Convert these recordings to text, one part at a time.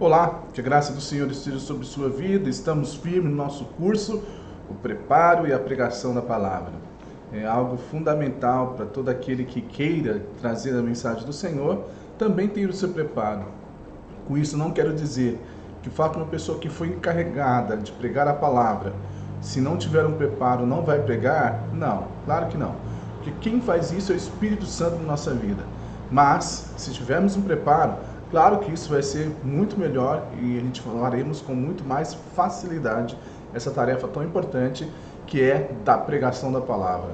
Olá, que a graça do Senhor esteja sobre sua vida. Estamos firmes no nosso curso, o preparo e a pregação da palavra. É algo fundamental para todo aquele que queira trazer a mensagem do Senhor, também ter o seu preparo. Com isso não quero dizer que o fato de uma pessoa que foi encarregada de pregar a palavra, se não tiver um preparo, não vai pregar? Não, claro que não. Porque quem faz isso é o Espírito Santo na nossa vida. Mas, se tivermos um preparo, claro que isso vai ser muito melhor e a gente faremos com muito mais facilidade essa tarefa tão importante que é da pregação da palavra.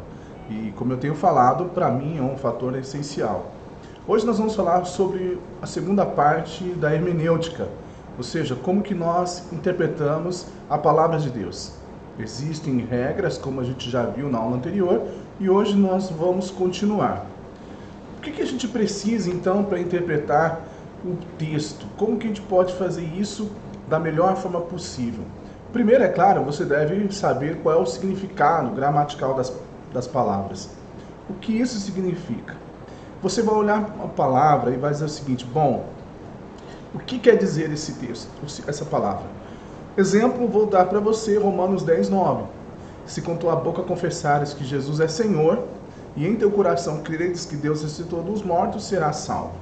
E como eu tenho falado, para mim é um fator essencial. Hoje nós vamos falar sobre a segunda parte da hermenêutica, ou seja, como que nós interpretamos a palavra de Deus. Existem regras, como a gente já viu na aula anterior, e hoje nós vamos continuar. O que a gente precisa então para interpretar o texto? Como que a gente pode fazer isso da melhor forma possível? Primeiro, é claro, você deve saber qual é o significado gramatical das palavras. O que isso significa? Você vai olhar a palavra e vai dizer o seguinte: bom, o que quer dizer esse texto, essa palavra? Exemplo, vou dar para você Romanos 10:9. Se com tua boca confessares que Jesus é Senhor e em teu coração creres que Deus ressuscitou dos mortos, serás salvo.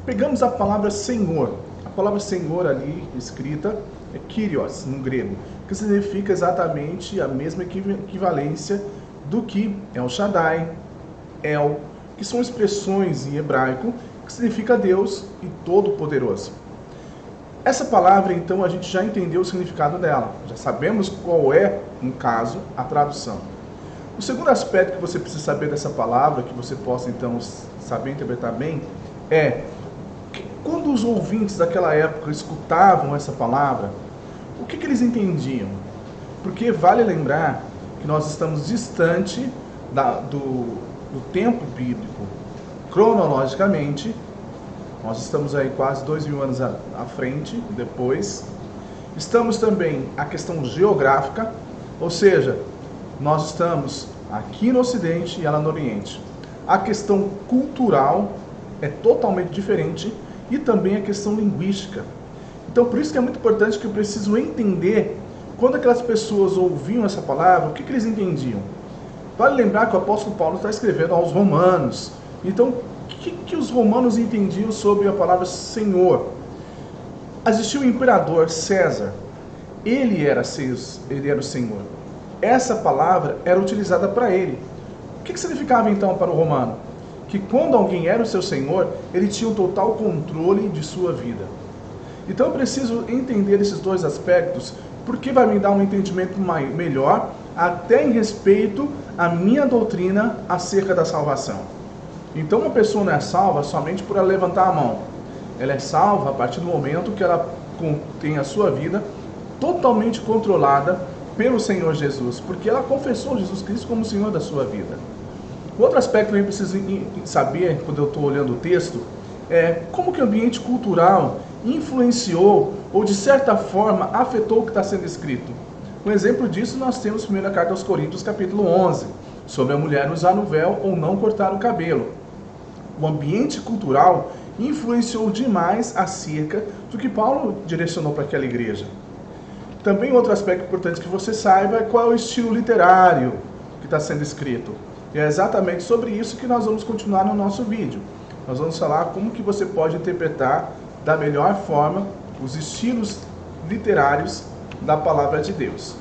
Pegamos a palavra Senhor. A palavra Senhor ali escrita é Kyrios no grego, que significa exatamente a mesma equivalência do que El Shaddai, El, que são expressões em hebraico que significa Deus e Todo-Poderoso. Essa palavra, então, a gente já entendeu o significado dela. Já sabemos qual é, no caso, a tradução. O segundo aspecto que você precisa saber dessa palavra, que você possa, então, saber interpretar bem, é que quando os ouvintes daquela época escutavam essa palavra, o que eles entendiam? Porque vale lembrar que nós estamos distante do tempo bíblico. Cronologicamente, nós estamos aí quase 2.000 anos à frente, depois. Estamos também a questão geográfica, ou seja, nós estamos aqui no Ocidente e ela no Oriente. A questão cultural é totalmente diferente e também a questão linguística. Então, por isso que é muito importante que eu preciso entender quando aquelas pessoas ouviam essa palavra, o que eles entendiam. Vale lembrar que o apóstolo Paulo está escrevendo aos romanos. Então, o que os romanos entendiam sobre a palavra Senhor? Existia o imperador César. Ele era o Senhor. Essa palavra era utilizada para ele. O que significava então para o romano? Que quando alguém era o seu Senhor, ele tinha o total controle de sua vida. Então eu preciso entender esses dois aspectos, porque vai me dar um entendimento melhor, até em respeito à minha doutrina acerca da salvação. Então uma pessoa não é salva somente por ela levantar a mão. Ela é salva a partir do momento que ela tem a sua vida totalmente controlada pelo Senhor Jesus, porque ela confessou Jesus Cristo como o Senhor da sua vida. Outro aspecto que eu preciso saber, quando eu estou olhando o texto, é como que o ambiente cultural influenciou ou de certa forma afetou o que está sendo escrito. Um exemplo disso nós temos na 1ª carta aos Coríntios, capítulo 11, sobre a mulher usar o véu ou não cortar o cabelo. O ambiente cultural influenciou demais acerca do que Paulo direcionou para aquela igreja. Também outro aspecto importante que você saiba é qual é o estilo literário que está sendo escrito. E é exatamente sobre isso que nós vamos continuar no nosso vídeo. Nós vamos falar como que você pode interpretar da melhor forma os estilos literários da palavra de Deus.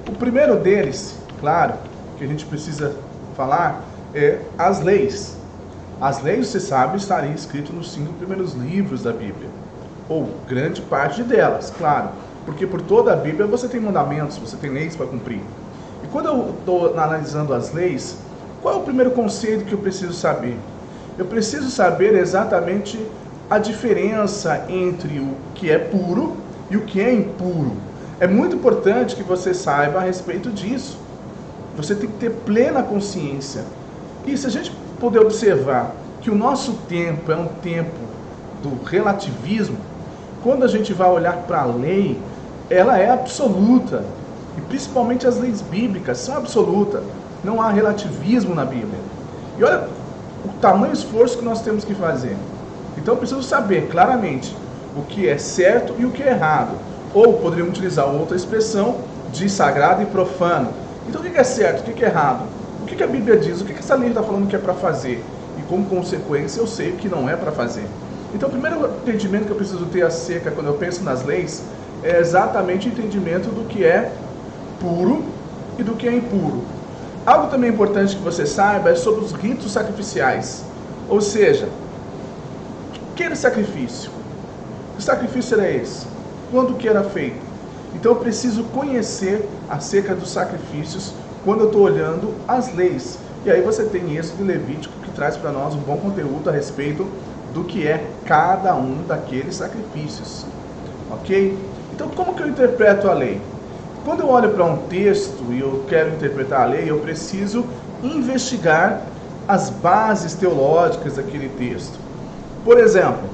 O primeiro deles, claro, que a gente precisa falar é as leis. As leis, você sabe, estariam escritas nos 5 primeiros livros da Bíblia, ou grande parte delas, claro, porque por toda a Bíblia você tem mandamentos, você tem leis para cumprir. E quando eu estou analisando as leis, qual é o primeiro conceito que eu preciso saber? Eu preciso saber exatamente a diferença entre o que é puro e o que é impuro. É muito importante que você saiba a respeito disso. Você tem que ter plena consciência. E se a gente puder observar que o nosso tempo é um tempo do relativismo, quando a gente vai olhar para a lei, ela é absoluta. E principalmente as leis bíblicas são absolutas. Não há relativismo na Bíblia. E olha o tamanho esforço que nós temos que fazer. Então eu preciso saber claramente o que é certo e o que é errado. Ou poderíamos utilizar outra expressão de sagrado e profano. Então o que é certo, o que é errado? O que a Bíblia diz? O que essa lei está falando que é para fazer? E como consequência eu sei o que não é para fazer. Então o primeiro entendimento que eu preciso ter acerca, quando eu penso nas leis, é exatamente o entendimento do que é puro e do que é impuro. Algo também importante que você saiba é sobre os ritos sacrificiais. Ou seja, o que era sacrifício? Que sacrifício era esse? Quando que era feito? Então eu preciso conhecer acerca dos sacrifícios quando eu estou olhando as leis. E aí você tem Êxodo e Levítico que traz para nós um bom conteúdo a respeito do que é cada um daqueles sacrifícios. Ok? Então como que eu interpreto a lei? Quando eu olho para um texto e eu quero interpretar a lei, eu preciso investigar as bases teológicas daquele texto. Por exemplo,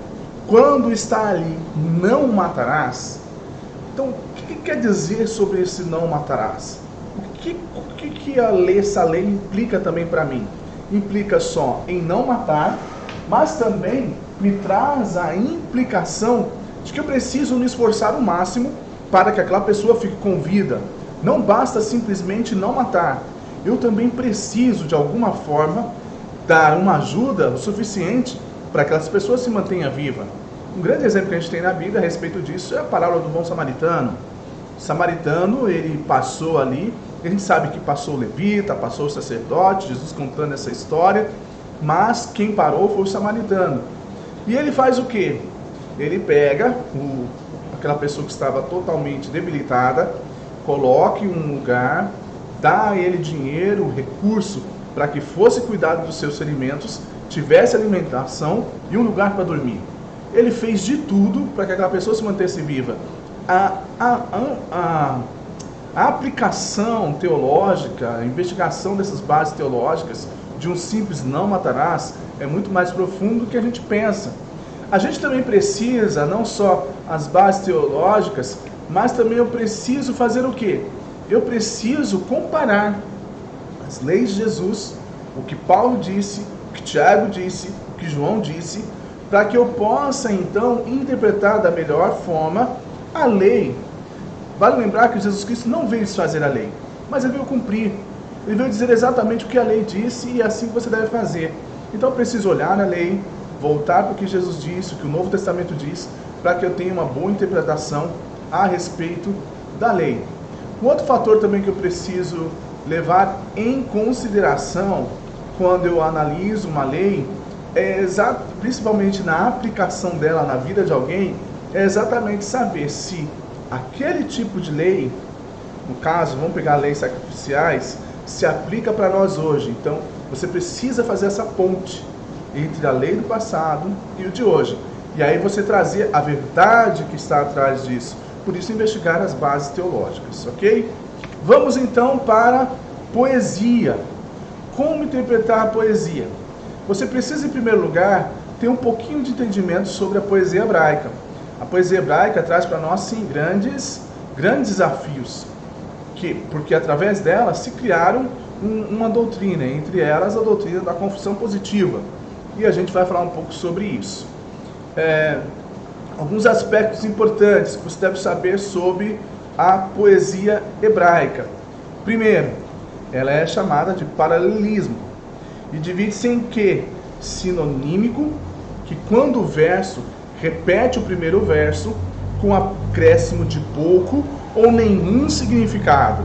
quando está ali, não matarás, então o que quer dizer sobre esse não matarás? O que essa lei implica também para mim? Implica só em não matar, mas também me traz a implicação de que eu preciso me esforçar o máximo para que aquela pessoa fique com vida. Não basta simplesmente não matar. Eu também preciso, de alguma forma, dar uma ajuda o suficiente para que aquelas pessoas se mantenham vivas. Um grande exemplo que a gente tem na Bíblia a respeito disso é a parábola do bom samaritano. O samaritano, ele passou ali, a gente sabe que passou o levita, passou o sacerdote, Jesus contando essa história, mas quem parou foi o samaritano. E ele faz o quê? Ele pega aquela pessoa que estava totalmente debilitada, coloca em um lugar, dá a ele dinheiro, recurso, para que fosse cuidado dos seus ferimentos, tivesse alimentação e um lugar para dormir. Ele fez de tudo para que aquela pessoa se mantesse viva. A aplicação teológica, a investigação dessas bases teológicas de um simples não matarás é muito mais profundo do que a gente pensa. A gente também precisa, não só as bases teológicas, mas também eu preciso fazer o quê? Eu preciso comparar as leis de Jesus, o que Paulo disse, o que Tiago disse, o que João disse, para que eu possa então interpretar da melhor forma a lei. Vale lembrar que Jesus Cristo não veio desfazer a lei, mas ele veio cumprir. Ele veio dizer exatamente o que a lei disse e é assim que você deve fazer. Então eu preciso olhar na lei, voltar para o que Jesus disse, o que o Novo Testamento diz, para que eu tenha uma boa interpretação a respeito da lei. Um outro fator também que eu preciso levar em consideração quando eu analiso uma lei, principalmente na aplicação dela na vida de alguém, é exatamente saber se aquele tipo de lei, no caso, vamos pegar leis sacrificiais, se aplica para nós hoje. Então, você precisa fazer essa ponte entre a lei do passado e o de hoje. E aí você trazer a verdade que está atrás disso. Por isso, investigar as bases teológicas, ok? Vamos então para poesia. Como interpretar a poesia? Você precisa, em primeiro lugar, ter um pouquinho de entendimento sobre a poesia hebraica. A poesia hebraica traz para nós, sim, grandes desafios, porque através dela se criaram uma doutrina, entre elas a doutrina da confissão positiva. E a gente vai falar um pouco sobre isso. Alguns aspectos importantes que você deve saber sobre a poesia hebraica. Primeiro, ela é chamada de paralelismo e divide-se em que? Sinonímico, que quando o verso repete o primeiro verso com acréscimo de pouco ou nenhum significado.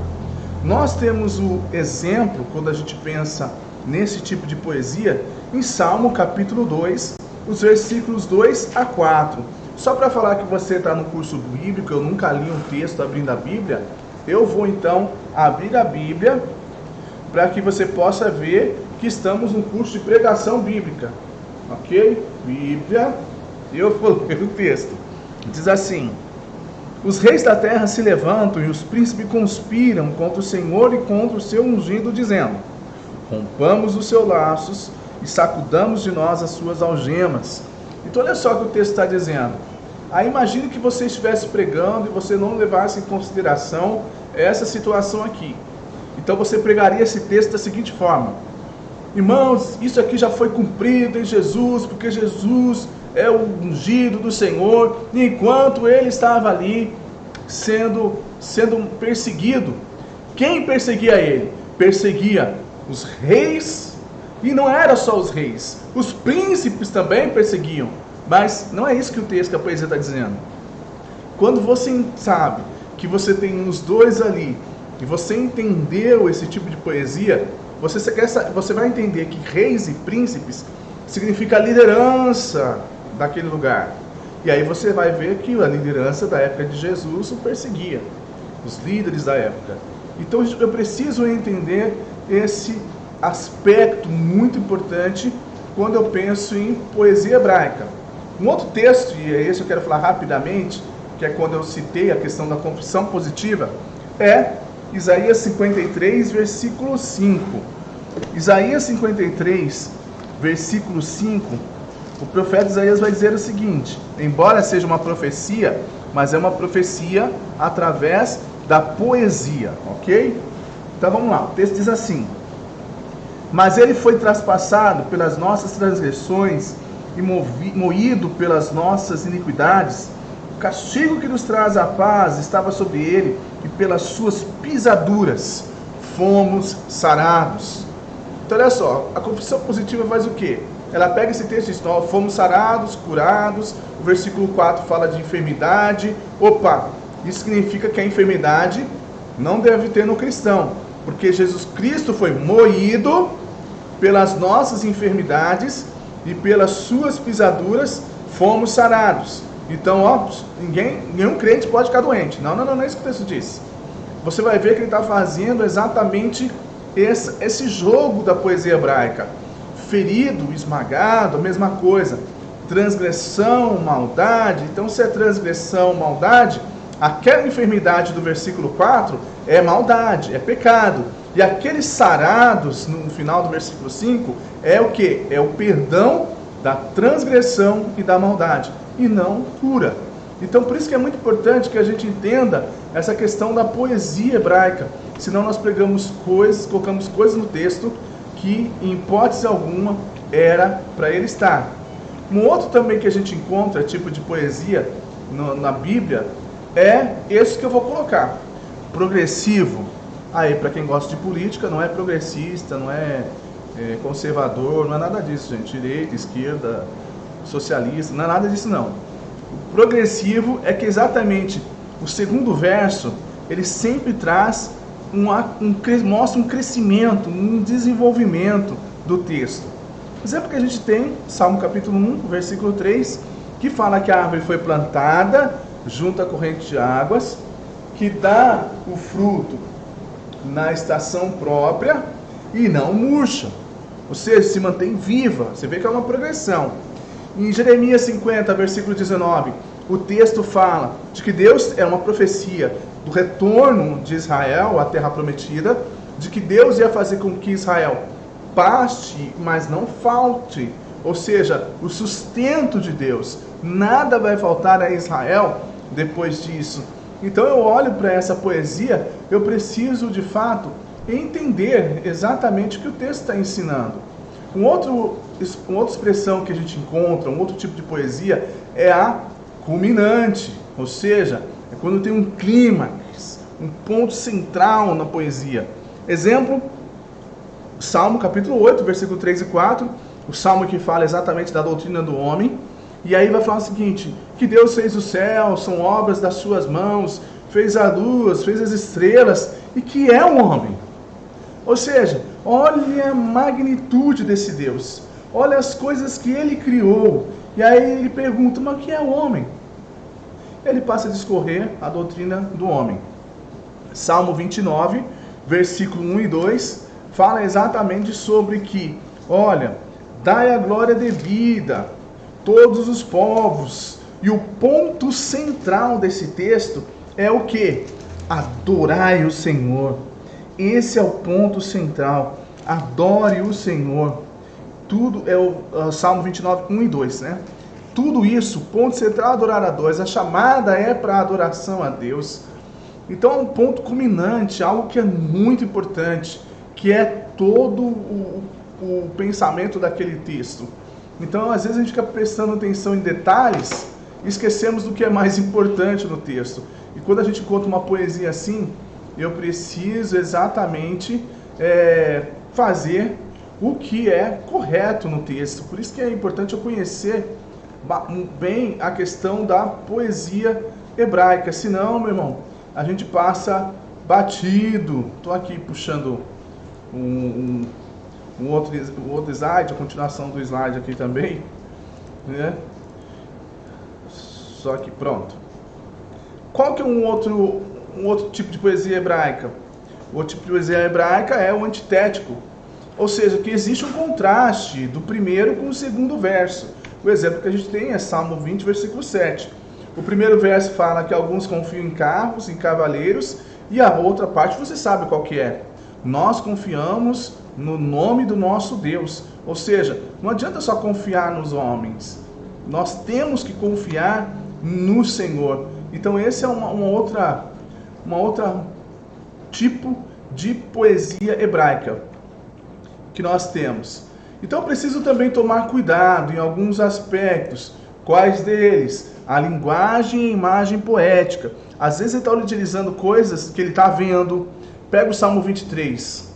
Nós temos o exemplo, quando a gente pensa nesse tipo de poesia, em Salmo capítulo 2, os versículos 2 a 4. Só para falar que você está no curso bíblico, eu nunca li um texto abrindo a Bíblia, eu vou então abrir a Bíblia para que você possa ver que estamos no curso de pregação bíblica. Ok? Bíblia, eu vou ler o texto. Diz assim: os reis da terra se levantam e os príncipes conspiram contra o Senhor e contra o seu ungido, dizendo: rompamos os seus laços e sacudamos de nós as suas algemas. Então olha só o que o texto está dizendo. Aí imagine que você estivesse pregando e você não levasse em consideração essa situação aqui. Então você pregaria esse texto da seguinte forma: irmãos, isso aqui já foi cumprido em Jesus, porque Jesus é o ungido do Senhor, enquanto ele estava ali sendo perseguido. Quem perseguia ele? Perseguia os reis, e não era só os reis, os príncipes também perseguiam. Mas não é isso que o texto, que a poesia está dizendo. Quando você sabe que você tem os dois ali, e você entendeu esse tipo de poesia, você vai entender que reis e príncipes significa a liderança daquele lugar. E aí você vai ver que a liderança da época de Jesus o perseguia, os líderes da época. Então eu preciso entender esse aspecto muito importante quando eu penso em poesia hebraica. Um outro texto, e é esse eu quero falar rapidamente, que é quando eu citei a questão da confissão positiva, é Isaías 53, versículo 5. Isaías 53, versículo 5, o profeta Isaías vai dizer o seguinte: embora seja uma profecia, mas é uma profecia através da poesia, ok? Então vamos lá, o texto diz assim: mas ele foi traspassado pelas nossas transgressões e moído pelas nossas iniquidades. O castigo que nos traz a paz estava sobre ele, e pelas suas pisaduras fomos sarados. Então olha só, a confissão positiva faz o quê? Ela pega esse texto e diz: fomos sarados, curados. O versículo 4 fala de enfermidade. Opa, isso significa que a enfermidade não deve ter no cristão, porque Jesus Cristo foi moído pelas nossas enfermidades e pelas suas pisaduras fomos sarados. Então, nenhum crente pode ficar doente. Não é isso que o texto diz. Você vai ver que ele está fazendo exatamente esse jogo da poesia hebraica. Ferido, esmagado, a mesma coisa. Transgressão, maldade. Então, se é transgressão, maldade, aquela enfermidade do versículo 4 é maldade, é pecado. E aqueles sarados, no final do versículo 5, é o quê? É o perdão da transgressão e da maldade, e não cura. Então, por isso que é muito importante que a gente entenda essa questão da poesia hebraica. Senão nós pegamos coisas, colocamos coisas no texto que, em hipótese alguma, era para ele estar. Um outro também que a gente encontra, tipo de poesia na Bíblia, é esse que eu vou colocar. Progressivo. Aí, para quem gosta de política, não é progressista, não é conservador, não é nada disso, gente. Direita, esquerda, socialista, não é nada disso, não. O progressivo é que exatamente o segundo verso, ele sempre traz mostra um crescimento, um desenvolvimento do texto. Exemplo que a gente tem, Salmo capítulo 1, versículo 3, que fala que a árvore foi plantada junto à corrente de águas, que dá o fruto na estação própria e não murcha, ou seja, se mantém viva. Você vê que é uma progressão. Em Jeremias 50, versículo 19, o texto fala de que Deus é uma profecia do retorno de Israel à terra prometida, de que Deus ia fazer com que Israel paste, mas não falte, ou seja, o sustento de Deus. Nada vai faltar a Israel depois disso. Então eu olho para essa poesia, eu preciso de fato entender exatamente o que o texto está ensinando. Uma outra expressão que a gente encontra, um outro tipo de poesia, é a culminante, ou seja, é quando tem um clímax, um ponto central na poesia. Exemplo, Salmo capítulo 8, versículo 3 e 4, o salmo que fala exatamente da doutrina do homem. E aí vai falar o seguinte: que Deus fez o céu, são obras das suas mãos, fez a luz, fez as estrelas, e que é um homem. Ou seja, olha a magnitude desse Deus, olha as coisas que ele criou. E aí ele pergunta: mas o que é o homem? Ele passa a discorrer a doutrina do homem. Salmo 29, versículo 1 e 2, fala exatamente sobre que, olha, dai a glória devida todos os povos. E o ponto central desse texto é o que? Adorai o Senhor. Esse é o ponto central. Adore o Senhor. Tudo é o Salmo 29, 1 e 2, né? Tudo isso, ponto central, adorar a Deus. A chamada é para a adoração a Deus. Então é um ponto culminante, algo que é muito importante, que é todo o pensamento daquele texto. Então, às vezes a gente fica prestando atenção em detalhes e esquecemos do que é mais importante no texto. E quando a gente conta uma poesia assim, eu preciso exatamente fazer o que é correto no texto. Por isso que é importante eu conhecer bem a questão da poesia hebraica. Senão, meu irmão, a gente passa batido. Estou aqui puxando um outro slide, a continuação do slide aqui também, né? Só que pronto. Qual que é um outro tipo de poesia hebraica? O outro tipo de poesia hebraica é o antitético, ou seja, que existe um contraste do primeiro com o segundo verso. O exemplo que a gente tem é Salmo 20, versículo 7. O primeiro verso fala que alguns confiam em carros, em cavaleiros, e a outra parte você sabe qual que é. Nós confiamos no nome do nosso Deus. Ou seja, não adianta só confiar nos homens. Nós temos que confiar no Senhor. Então esse é uma outra tipo de poesia hebraica que nós temos. Então eu preciso também tomar cuidado em alguns aspectos. Quais deles? A linguagem e a imagem poética. Às vezes ele está utilizando coisas que ele está vendo. Pega o Salmo 23.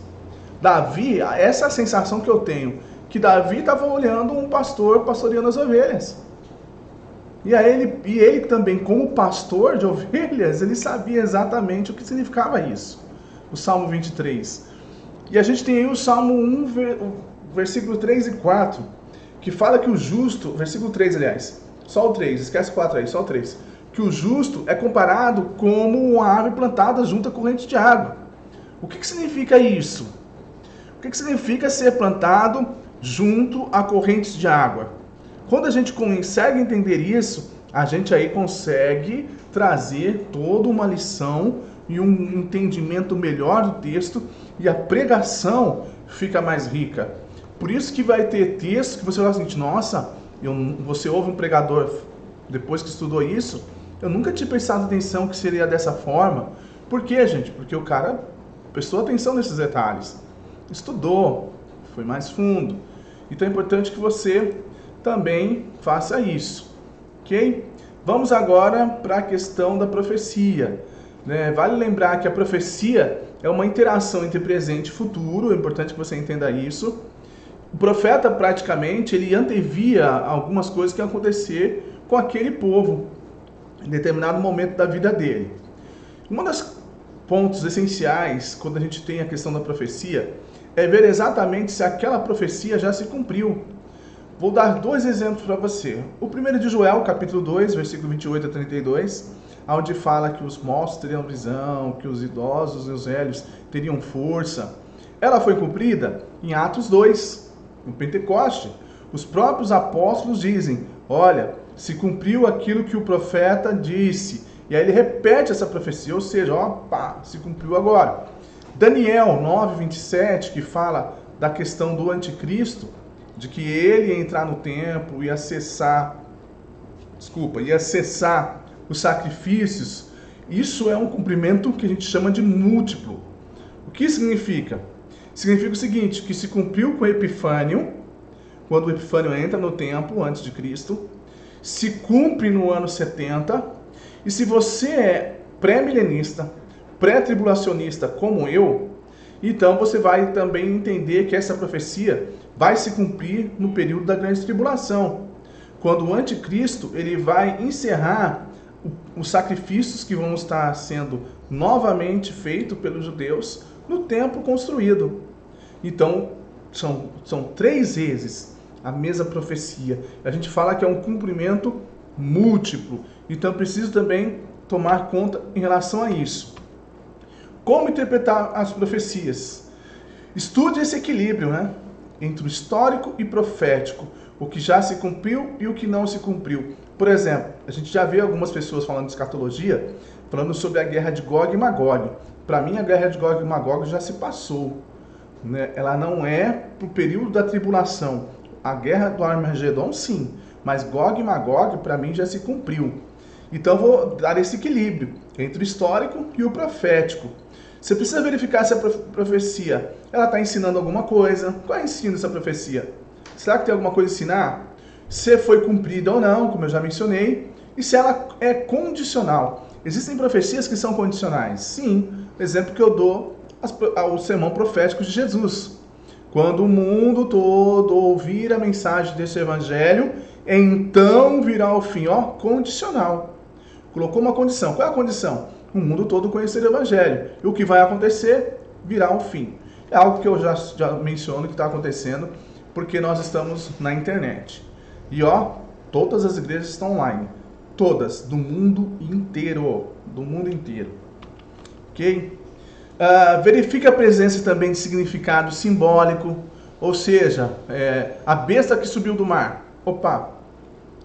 Davi, essa é a sensação que eu tenho, que Davi estava olhando um pastor pastoreando as ovelhas. E ele também, como pastor de ovelhas, ele sabia exatamente o que significava isso. O Salmo 23. E a gente tem aí o Salmo 1, versículo 3 e 4, que fala que o justo, versículo 3, aliás, só o 3, esquece o 4 aí, só o 3, que o justo é comparado como uma árvore plantada junto à corrente de água. O que significa isso? O que significa ser plantado junto a correntes de água? Quando a gente consegue entender isso, a gente aí consegue trazer toda uma lição e um entendimento melhor do texto, e a pregação fica mais rica. Por isso que vai ter texto que você vai assim, nossa, você ouve um pregador depois que estudou isso, eu nunca tinha prestado atenção que seria dessa forma. Por quê, gente? Porque o cara prestou atenção nesses detalhes, estudou, foi mais fundo. Então é importante que você também faça isso, ok? Vamos agora para a questão da profecia. Vale lembrar que a profecia é uma interação entre presente e futuro, é importante que você entenda isso. O profeta praticamente ele antevia algumas coisas que iam acontecer com aquele povo em determinado momento da vida dele. Um dos pontos essenciais quando a gente tem a questão da profecia é ver exatamente se aquela profecia já se cumpriu. Vou dar dois exemplos para você. O primeiro é de Joel, capítulo 2, versículo 28 a 32, onde fala que os moços teriam visão, que os idosos e os velhos teriam força. Ela foi cumprida em Atos 2, no Pentecoste. Os próprios apóstolos dizem, olha, se cumpriu aquilo que o profeta disse. E aí ele repete essa profecia, ou seja, se cumpriu agora. Daniel 9, 27, que fala da questão do anticristo, de que ele ia entrar no templo, ia cessar os sacrifícios. Isso é um cumprimento que a gente chama de múltiplo. O que significa? Significa o seguinte, que se cumpriu com Epifânio, quando o Epifânio entra no templo antes de Cristo, se cumpre no ano 70, e se você é pré-milenista, pré-tribulacionista como eu, então você vai também entender que essa profecia vai se cumprir no período da grande tribulação, quando o anticristo ele vai encerrar os sacrifícios que vão estar sendo novamente feitos pelos judeus no templo construído. Então, são 3 vezes a mesma profecia. A gente fala que é um cumprimento múltiplo. Então, preciso também tomar conta em relação a isso. Como interpretar as profecias? Estude esse equilíbrio, entre o histórico e profético. O que já se cumpriu e o que não se cumpriu. Por exemplo, a gente já vê algumas pessoas falando de escatologia, falando sobre a guerra de Gog e Magog. Para mim, a guerra de Gog e Magog já se passou. Ela não é para o período da tribulação. A guerra do Armagedon, sim. Mas Gog e Magog, para mim, já se cumpriu. Então, vou dar esse equilíbrio entre o histórico e o profético. Você precisa verificar se a profecia ela está ensinando alguma coisa. Qual é o ensino dessa profecia? Será que tem alguma coisa a ensinar? se foi cumprida ou não, como eu já mencionei, e se ela é condicional. Existem profecias que são condicionais? Sim. Exemplo que eu dou, o sermão profético de Jesus. Quando o mundo todo ouvir a mensagem desse evangelho, então virá o fim. Ó, condicional. Colocou uma condição. Qual é a condição? O mundo todo conhecer o evangelho. E o que vai acontecer? Virá o fim. É algo que eu já menciono que está acontecendo, porque nós estamos na internet. E ó, todas as igrejas estão online. Todas, do mundo inteiro. Do mundo inteiro. Ok? Verifique a presença também de significado simbólico. Ou seja, a besta que subiu do mar. Opa,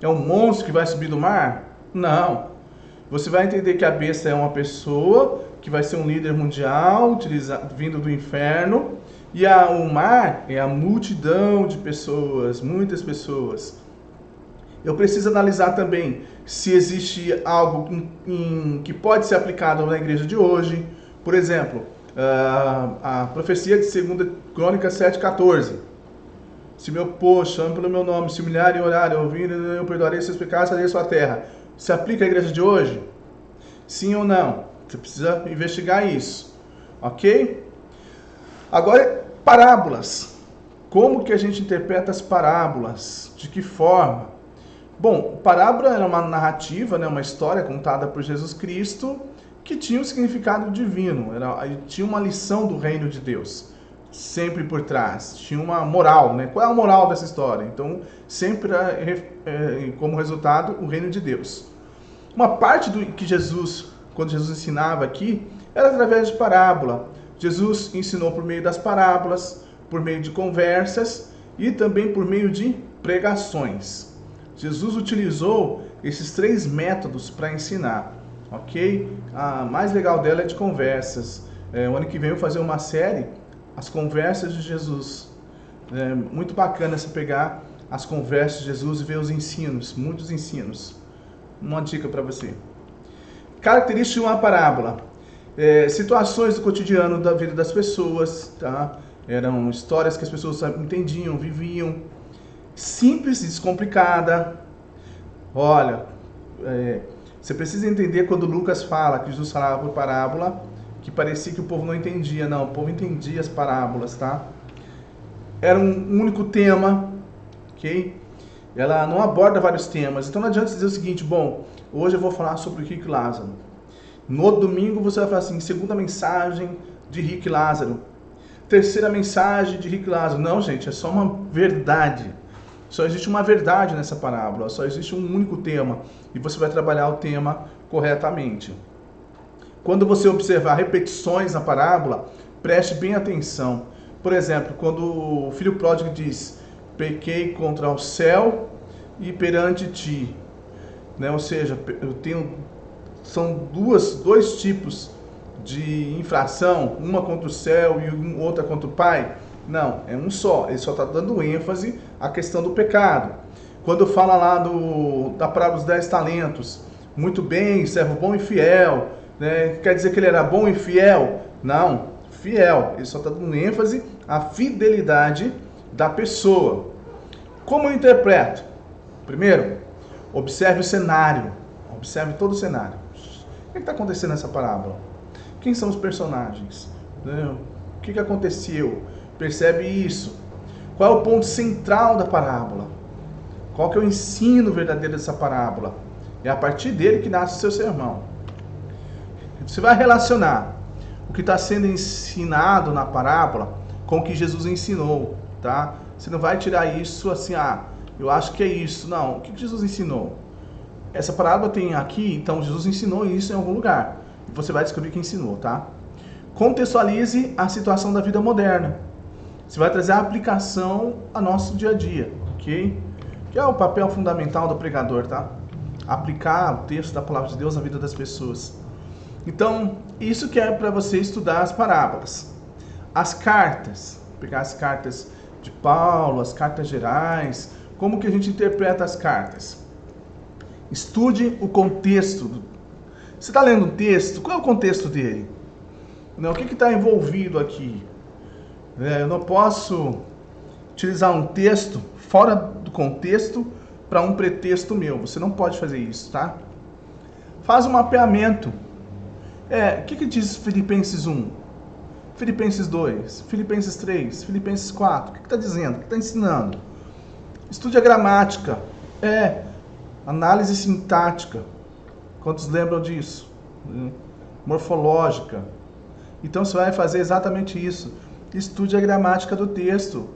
é um monstro que vai subir do mar? Não. Você vai entender que a besta é uma pessoa que vai ser um líder mundial, vindo do inferno. E o mar é a multidão de pessoas, muitas pessoas. Eu preciso analisar também se existe algo que pode ser aplicado na igreja de hoje. Por exemplo, a profecia de 2 Crônicas 7,14. Se meu povo chame pelo meu nome, se humilhar e orar, eu perdoarei seus pecados, sarei sua terra. Se aplica à igreja de hoje? Sim ou não? Você precisa investigar isso. Ok? Agora, parábolas. Como que a gente interpreta as parábolas? De que forma? Bom, parábola era uma narrativa, né, uma história contada por Jesus Cristo que tinha um significado divino, tinha uma lição do reino de Deus sempre por trás, tinha uma moral, né? Qual é a moral dessa história? Então, sempre como resultado, o reino de Deus. Uma parte do que quando Jesus ensinava aqui, era através de parábola. Jesus ensinou por meio das parábolas, por meio de conversas e também por meio de pregações. Jesus utilizou esses 3 métodos para ensinar, ok? A mais legal dela é de conversas. O ano que vem eu vou fazer uma série, As Conversas de Jesus. É muito bacana você pegar as conversas de Jesus e ver os ensinos, muitos ensinos. Uma dica para você. Característica de uma parábola. Situações do cotidiano da vida das pessoas, tá? Eram histórias que as pessoas entendiam, viviam. Simples e descomplicada. Olha, você precisa entender quando Lucas fala que Jesus falava por parábola, que parecia que o povo não entendia. Não, o povo entendia as parábolas, tá? Era um único tema, ok? Ela não aborda vários temas. Então não adianta dizer o seguinte, bom, hoje eu vou falar sobre Rico e Lázaro. No domingo você vai falar assim, 2ª mensagem de Rico e Lázaro. 3ª mensagem de Rico e Lázaro. Não, gente, é só uma verdade. Só existe uma verdade nessa parábola, só existe um único tema. E você vai trabalhar o tema corretamente. Quando você observar repetições na parábola, preste bem atenção. Por exemplo, quando o filho pródigo diz, pequei contra o céu e perante ti. Né? Ou seja, são dois tipos de infração, uma contra o céu e outra contra o pai. Não, é um só. Ele só está dando ênfase à questão do pecado. Quando fala lá da parábola dos 10 talentos, muito bem, servo bom e fiel, né? Quer dizer que ele era bom e fiel? Não, fiel. Ele só está dando ênfase à fidelidade da pessoa. Como eu interpreto? Primeiro, observe o cenário. Observe todo o cenário. O que está acontecendo nessa parábola? Quem são os personagens? O que aconteceu? Percebe isso. Qual é o ponto central da parábola? Qual que é o ensino verdadeiro dessa parábola? É a partir dele que nasce o seu sermão. Você vai relacionar o que está sendo ensinado na parábola com o que Jesus ensinou, tá? Você não vai tirar isso assim, eu acho que é isso. Não, o que Jesus ensinou? Essa parábola tem aqui, então Jesus ensinou isso em algum lugar. Você vai descobrir quem ensinou, tá? Contextualize a situação da vida moderna. Você vai trazer a aplicação ao nosso dia a dia, ok? Que é o papel fundamental do pregador, tá? Aplicar o texto da palavra de Deus na vida das pessoas. Então, isso que é para você estudar as parábolas. As cartas, pegar as cartas de Paulo, as cartas gerais, como que a gente interpreta as cartas? Estude o contexto. Você está lendo um texto, qual é o contexto dele? O que está envolvido aqui? Eu não posso utilizar um texto fora do contexto para um pretexto meu. Você não pode fazer isso, tá? Faz um mapeamento. O que diz Filipenses 1? Filipenses 2? Filipenses 3? Filipenses 4? O que está dizendo? O que está ensinando? Estude a gramática. Análise sintática. Quantos lembram disso? Morfológica. Então você vai fazer exatamente isso. Estude a gramática do texto.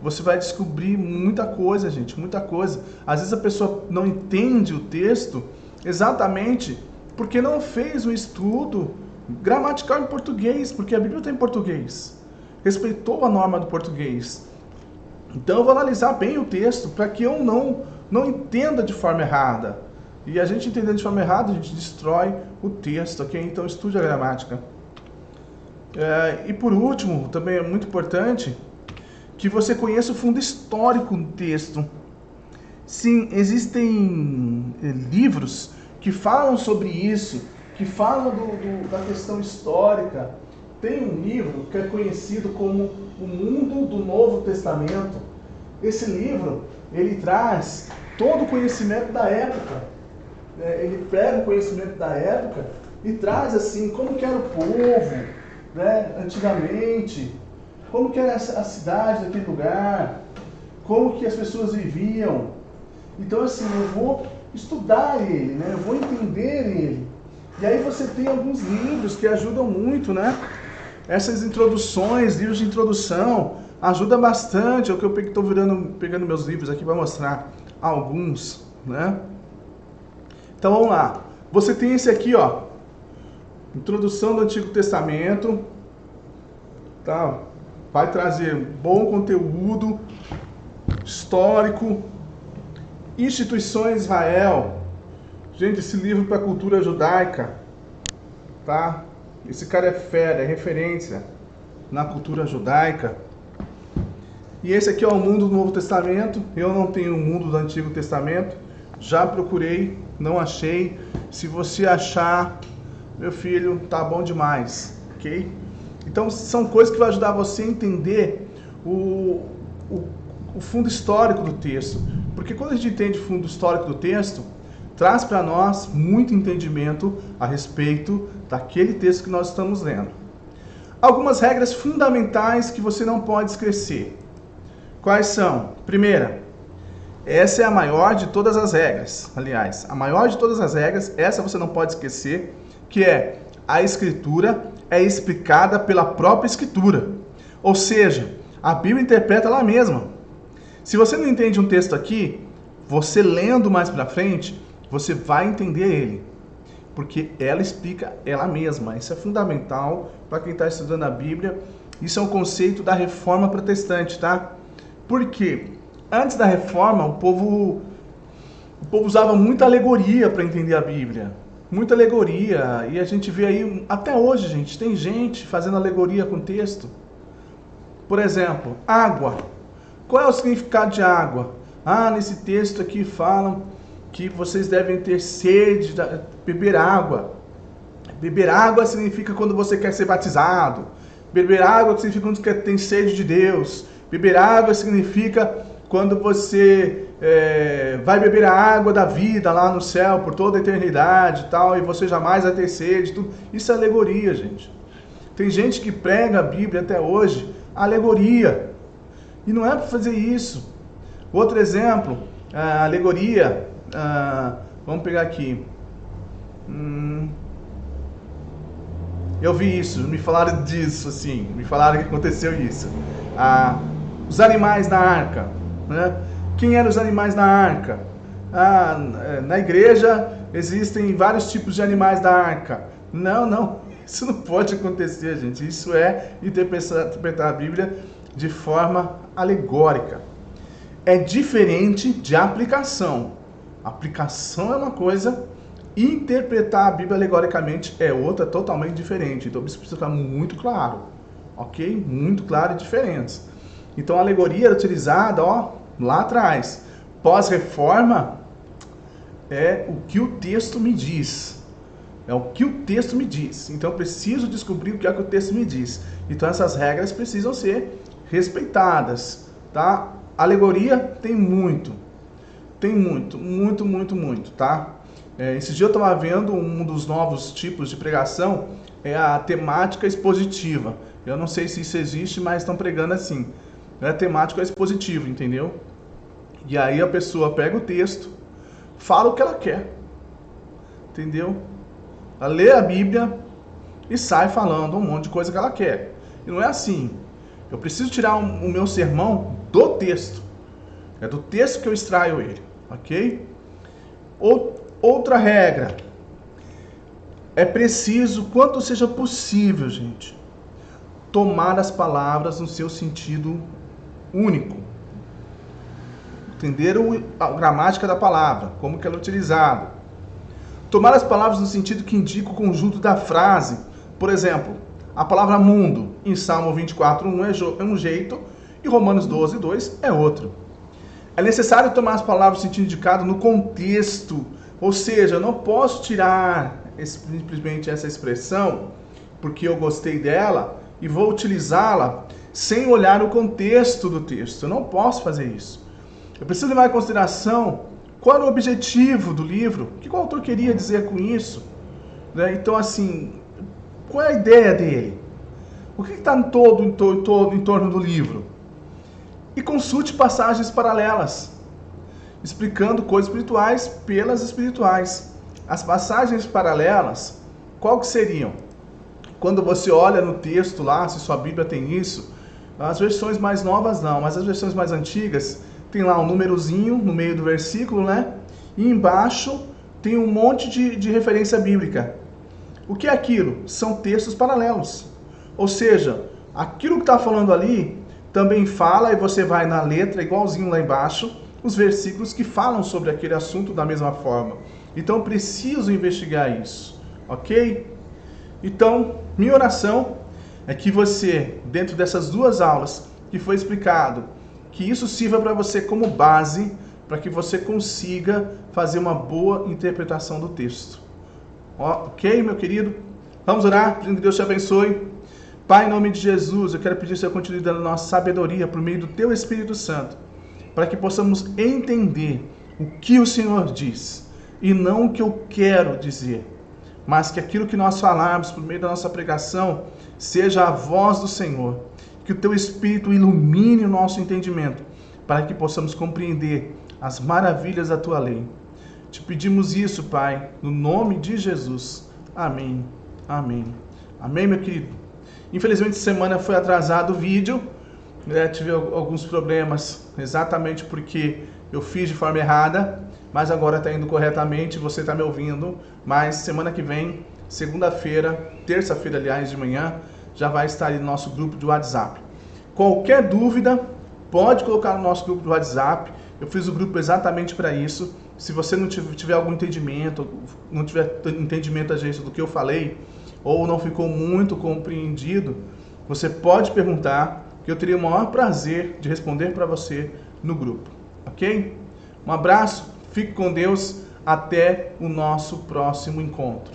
Você vai descobrir muita coisa, gente, muita coisa. Às vezes a pessoa não entende o texto exatamente porque não fez um estudo gramatical em português, porque a Bíblia está em português. Respeitou a norma do português. Então eu vou analisar bem o texto para que eu não entenda de forma errada. E a gente entendendo de forma errada, a gente destrói o texto, ok? Então estude a gramática. E por último, também é muito importante que você conheça o fundo histórico do texto. Sim, existem livros que falam sobre isso, que falam da questão histórica. Tem um livro que é conhecido como O Mundo do Novo Testamento. Esse livro, ele traz todo o conhecimento da época. Ele pega o conhecimento da época e traz assim, como que era o povo, né, antigamente, como que era a cidade daquele lugar, como que as pessoas viviam. Então assim, eu vou estudar ele, né, eu vou entender ele. E aí você tem alguns livros que ajudam muito, né? Essas introduções, livros de introdução, ajuda bastante. É o que eu estou pegando meus livros aqui para mostrar alguns, né? Então vamos lá. Você tem esse aqui, ó. Introdução do Antigo Testamento. Tá? Vai trazer bom conteúdo histórico. Instituições de Israel. Gente, esse livro para a cultura judaica, tá? Esse cara é fera, é referência na cultura judaica. E esse aqui é o Mundo do Novo Testamento. Eu não tenho o Mundo do Antigo Testamento. Já procurei, não achei. Se você achar, meu filho, tá bom demais, ok? Então são coisas que vão ajudar você a entender o fundo histórico do texto. Porque quando a gente entende o fundo histórico do texto, traz para nós muito entendimento a respeito daquele texto que nós estamos lendo. Algumas regras fundamentais que você não pode esquecer. Quais são? Primeira, essa é a maior de todas as regras. Aliás, a maior de todas as regras, essa você não pode esquecer, que é a Escritura é explicada pela própria Escritura. Ou seja, a Bíblia interpreta ela mesma. Se você não entende um texto aqui, você lendo mais para frente, você vai entender ele, porque ela explica ela mesma. Isso é fundamental para quem está estudando a Bíblia. Isso é um conceito da Reforma Protestante, tá? Porque antes da Reforma, o povo usava muita alegoria para entender a Bíblia. Muita alegoria. E a gente vê aí, até hoje, gente, tem gente fazendo alegoria com texto. Por exemplo, água. Qual é o significado de água? Nesse texto aqui falam que vocês devem ter sede, beber água. Beber água significa quando você quer ser batizado. Beber água significa quando você tem sede de Deus. Beber água significa quando você vai beber a água da vida lá no céu por toda a eternidade e tal, e você jamais vai ter sede. Tudo. Isso é alegoria, gente. Tem gente que prega a Bíblia até hoje, alegoria. E não é para fazer isso. Outro exemplo, alegoria. Vamos pegar aqui. Eu vi isso, me falaram disso, assim, me falaram que aconteceu isso. Os animais na arca, né? Quem eram os animais na arca? Na igreja existem vários tipos de animais da arca. Não, isso não pode acontecer, gente. Isso é interpretar a Bíblia de forma alegórica. É diferente de aplicação. Aplicação é uma coisa, interpretar a Bíblia alegoricamente é outra, totalmente diferente. Então isso precisa ficar muito claro, ok? Muito claro e diferente. Então a alegoria era utilizada, lá atrás. Pós-reforma é o que o texto me diz. É o que o texto me diz. Então eu preciso descobrir o que é que o texto me diz. Então essas regras precisam ser respeitadas, tá? Alegoria tem muito. Tem muito, tá? Esse dia eu estava vendo um dos novos tipos de pregação, é a temática expositiva. Eu não sei se isso existe, mas estão pregando assim. É temática expositiva, entendeu? E aí a pessoa pega o texto, fala o que ela quer, entendeu? Ela lê a Bíblia e sai falando um monte de coisa que ela quer. E não é assim. Eu preciso tirar o meu sermão do texto. É do texto que eu extraio ele, ok? Outra regra. É preciso, quanto seja possível, gente, tomar as palavras no seu sentido único. Entender a gramática da palavra, como que ela é utilizada. Tomar as palavras no sentido que indica o conjunto da frase. Por exemplo, a palavra mundo, em Salmo 24:1 é um jeito e Romanos 12:2 é outro. É necessário tomar as palavras no sentido indicado no contexto. Ou seja, eu não posso tirar simplesmente essa expressão porque eu gostei dela e vou utilizá-la sem olhar o contexto do texto. Eu não posso fazer isso. Eu preciso levar em consideração qual era o objetivo do livro, o que o autor queria dizer com isso. Então, assim, qual é a ideia dele? O que está em torno do livro? E consulte passagens paralelas, explicando coisas espirituais pelas espirituais. As passagens paralelas, qual que seriam? Quando você olha no texto lá, se sua Bíblia tem isso, as versões mais novas não, mas as versões mais antigas, tem lá um númerozinho no meio do versículo, né? E embaixo tem um monte de referência bíblica. O que é aquilo? São textos paralelos. Ou seja, aquilo que está falando ali também fala, e você vai na letra, igualzinho lá embaixo, os versículos que falam sobre aquele assunto da mesma forma. Então eu preciso investigar isso, ok? Então, minha oração é que você, dentro dessas duas aulas que foi explicado, que isso sirva para você como base, para que você consiga fazer uma boa interpretação do texto. Ok, meu querido? Vamos orar, pedindo que Deus te abençoe. Pai, em nome de Jesus, eu quero pedir que o Senhor continue dando nossa sabedoria por meio do Teu Espírito Santo, para que possamos entender o que o Senhor diz, e não o que eu quero dizer, mas que aquilo que nós falarmos por meio da nossa pregação seja a voz do Senhor, que o Teu Espírito ilumine o nosso entendimento, para que possamos compreender as maravilhas da Tua lei. Te pedimos isso, Pai, no nome de Jesus. Amém. Amém. Amém, meu querido? Infelizmente, semana foi atrasado o vídeo. Tive alguns problemas, exatamente porque eu fiz de forma errada, mas agora está indo corretamente, você está me ouvindo. Mas semana que vem, segunda-feira, terça-feira, aliás, de manhã, já vai estar aí no nosso grupo de WhatsApp. Qualquer dúvida, pode colocar no nosso grupo de WhatsApp. Eu fiz o grupo exatamente para isso. Se você não tiver algum entendimento, não tiver entendimento a jeito do que eu falei, ou não ficou muito compreendido, você pode perguntar, que eu teria o maior prazer de responder para você no grupo, ok? Um abraço, fique com Deus, até o nosso próximo encontro.